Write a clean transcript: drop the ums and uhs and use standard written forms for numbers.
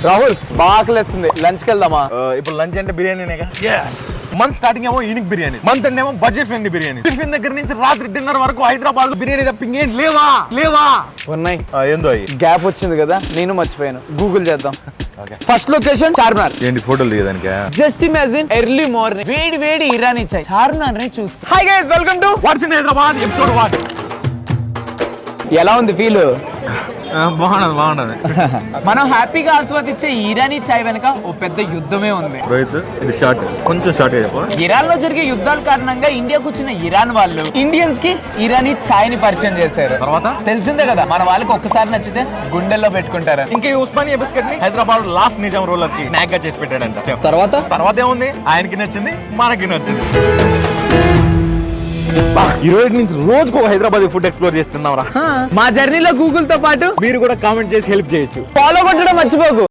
రాహుల్ బాగా ఆకలేస్తుంది, లంచ్కి వెళ్దామా? ఇప్పుడు లంచ్ అంటే బిర్యానీనేగా. మంత్ స్టార్టింగ్ ఏమో ఈనిక్ బిర్యానీ, మంత్ అంటే ఏమో బడ్జెట్ ఫ్రెండ్లీ బిర్యానీ. టిఫిన్ దగ్గర నుంచి రాత్రి డిన్నర్ వరకు హైదరాబాద్ బిర్యానీ తప్ప ఇంకేం లేవా ఉన్నాయి. ఏందో గ్యాప్ వచ్చింది కదా, నేను మర్చిపోయాను. గూగుల్ చేద్దాం. First location Charminar. ఏంటి ఫోటోలు దిగదానికి? జస్ట్ ఇమాజిన్ ఎర్లీ మార్నింగ్ వేడి ఇరానీ చాయ్ చార్మినార్ ని చూసి. Hi guys, welcome to what's in Hyderabad episode 1. ఎలా ఉంది ఫీల్? బాగుండదు. మనం హ్యాపీగా ఆస్వాదించే ఇరానీ చాయ్ వెనక ఓ పెద్ద యుద్ధమే ఉంది. రోహిత్, ఇది షార్ట్, కొంచెం షార్ట్ అయిపో. ఇరాన్ లో జరిగే యుద్ధాల కారణంగా ఇండియాకు వచ్చిన ఇరాన్ వాళ్ళు ఇండియన్స్ కి ఇరానీ చాయ్ ని పరిచయం చేశారు. తర్వాత తెలిసిందే కదా, మన వాళ్ళకి ఒక్కసారి నచ్చితే గుండెల్లో పెట్టుకుంటారు. ఇంకా ఈ ఉస్మానియా బిస్కెట్ ని హైదరాబాద్ లాస్ట్ నిజాం రూలర్ కి స్నాక్ గా చేసి పెట్టాడంట. తర్వాత ఏముంది, ఆయనకి నచ్చింది, మనకి నచ్చింది. ఈ రోజు నుంచి రోజుకు హైదరాబాద్ ఫుడ్ ఎక్స్ప్లోర్ చేస్తున్నాం రా. మా జర్నీలో గూగుల్ తో పాటు మీరు కూడా కామెంట్ చేసి హెల్ప్ చేయొచ్చు. ఫాలో కొట్టడం మర్చిపోకు.